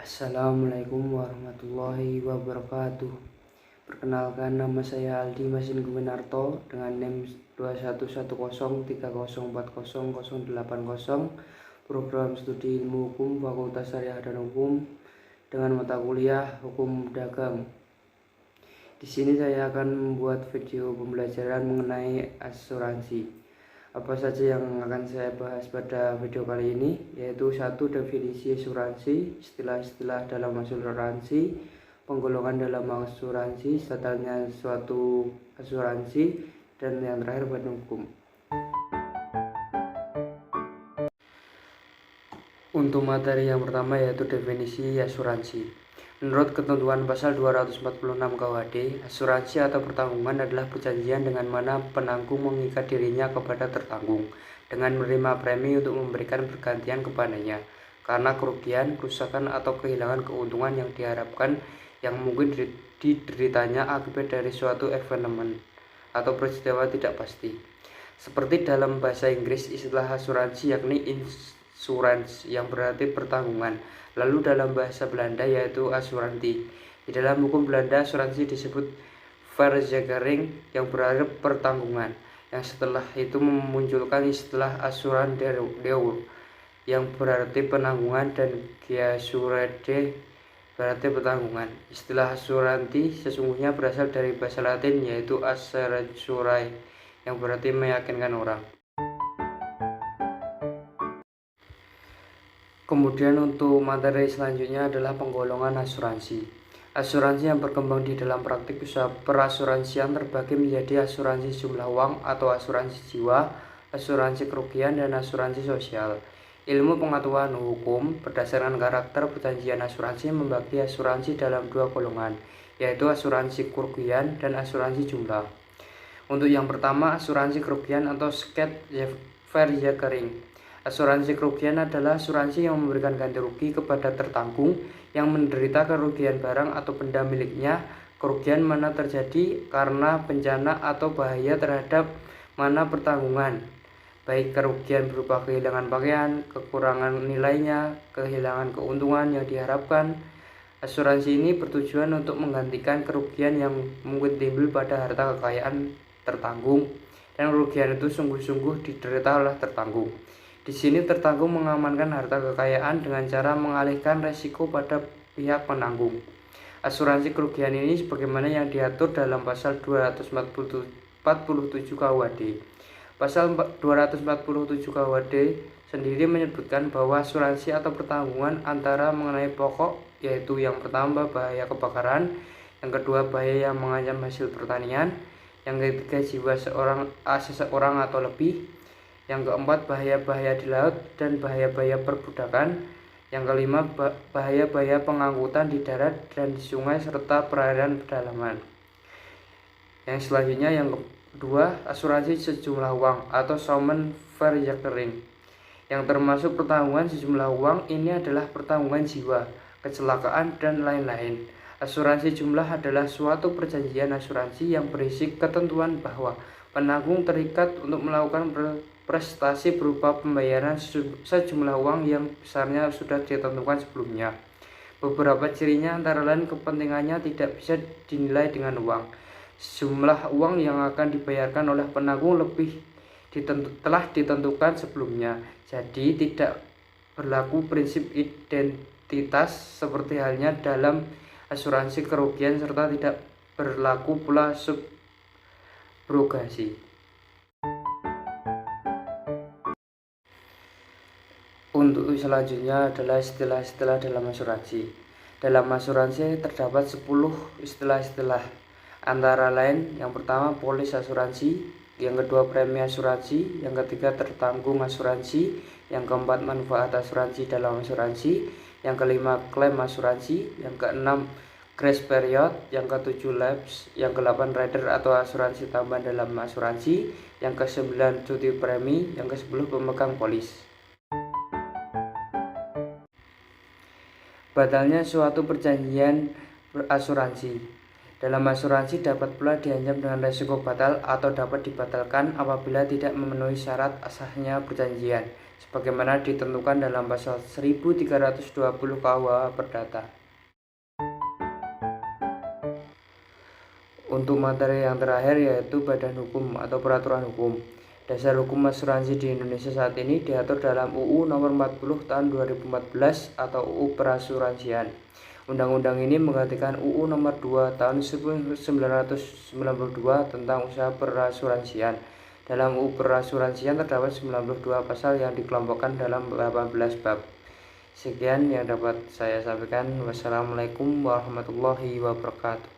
Assalamualaikum warahmatullahi wabarakatuh. Perkenalkan, nama saya Aldi Masin Gumenarto dengan NIM 211030400800, program studi ilmu hukum Fakultas Syariah dan Hukum dengan mata kuliah Hukum Dagang. Di sini saya akan membuat video pembelajaran mengenai asuransi. Apa saja yang akan saya bahas pada video kali ini, yaitu 1. Definisi asuransi, istilah-istilah dalam asuransi, penggolongan dalam asuransi, detailnya suatu asuransi, dan yang terakhir badan hukum. Untuk materi yang pertama yaitu definisi asuransi. Menurut ketentuan pasal 246 KUHD, asuransi atau pertanggungan adalah perjanjian dengan mana penanggung mengikat dirinya kepada tertanggung dengan menerima premi untuk memberikan pergantian kepadanya karena kerugian, kerusakan, atau kehilangan keuntungan yang diharapkan yang mungkin dideritanya akibat dari suatu evenement atau peristiwa tidak pasti. Seperti dalam bahasa Inggris, istilah asuransi yakni insurance yang berarti pertanggungan. Lalu dalam bahasa Belanda yaitu asuransi. Di dalam hukum Belanda, asuransi disebut verzekering yang berarti pertanggungan. Yang setelah itu memunculkan istilah asurandeeur yang berarti penanggungan dan geasurede berarti pertanggungan. Istilah asuransi sesungguhnya berasal dari bahasa Latin yaitu assurantiae yang berarti meyakinkan orang. Kemudian untuk materi selanjutnya adalah penggolongan asuransi. Asuransi yang berkembang di dalam praktik usaha perasuransian terbagi menjadi asuransi jumlah uang atau asuransi jiwa, asuransi kerugian, dan asuransi sosial. Ilmu pengetahuan hukum berdasarkan karakter perjanjian asuransi membagi asuransi dalam dua golongan, yaitu asuransi kerugian dan asuransi jumlah. Untuk yang pertama, asuransi kerugian atau Schadensverzekering. Asuransi kerugian adalah asuransi yang memberikan ganti rugi kepada tertanggung yang menderita kerugian barang atau benda miliknya. Kerugian mana terjadi karena bencana atau bahaya terhadap mana pertanggungan, baik kerugian berupa kehilangan pakaian, kekurangan nilainya, kehilangan keuntungan yang diharapkan. Asuransi ini bertujuan untuk menggantikan kerugian yang mungkin timbul pada harta kekayaan tertanggung, dan kerugian itu sungguh-sungguh diderita oleh tertanggung. Di sini tertanggung mengamankan harta kekayaan dengan cara mengalihkan resiko pada pihak penanggung. Asuransi kerugian ini sebagaimana yang diatur dalam pasal 247 KUHD. Pasal 247 KUHD sendiri menyebutkan bahwa asuransi atau pertanggungan antara mengenai pokok, yaitu yang pertama bahaya kebakaran, yang kedua bahaya yang mengancam hasil pertanian, yang ketiga jiwa seseorang atau lebih, yang keempat bahaya-bahaya di laut dan bahaya-bahaya perbudakan, yang kelima bahaya-bahaya pengangkutan di darat dan di sungai serta perairan pedalaman. Yang selanjutnya yang kedua, asuransi sejumlah uang atau Schadensverzekering, yang termasuk pertanggungan sejumlah uang. Ini adalah pertanggungan jiwa, kecelakaan, dan lain-lain. Asuransi jumlah adalah suatu perjanjian asuransi yang berisi ketentuan bahwa penanggung terikat untuk melakukan prestasi berupa pembayaran sejumlah uang yang besarnya sudah ditentukan sebelumnya. Beberapa cirinya antara lain kepentingannya tidak bisa dinilai dengan uang. Jumlah uang yang akan dibayarkan oleh penanggung telah ditentukan sebelumnya. Jadi tidak berlaku prinsip identitas seperti halnya dalam asuransi kerugian serta tidak berlaku pula subrogasi. Untuk selanjutnya adalah istilah-istilah dalam asuransi. Dalam asuransi terdapat 10 istilah-istilah. Antara lain, yang pertama polis asuransi, yang kedua premi asuransi, yang ketiga tertanggung asuransi, yang keempat manfaat asuransi dalam asuransi, yang kelima klaim asuransi, yang keenam grace period, yang ketujuh lapse, yang ke-8 rider atau asuransi tambahan dalam asuransi, yang ke-9 cuti premi, yang ke-10 pemegang polis. Batalnya suatu perjanjian asuransi. Dalam asuransi dapat pula diancam dengan resiko batal atau dapat dibatalkan apabila tidak memenuhi syarat sahnya perjanjian, sebagaimana ditentukan dalam pasal 1320 KUH Perdata. Untuk materi yang terakhir yaitu badan hukum atau peraturan hukum. Dasar hukum asuransi di Indonesia saat ini diatur dalam UU Nomor 40 Tahun 2014 atau UU Perasuransian. Undang-undang ini menggantikan UU Nomor 2 Tahun 1992 tentang usaha perasuransian. Dalam UU Perasuransian terdapat 92 pasal yang dikelompokkan dalam 18 bab. Sekian yang dapat saya sampaikan. Wassalamualaikum warahmatullahi wabarakatuh.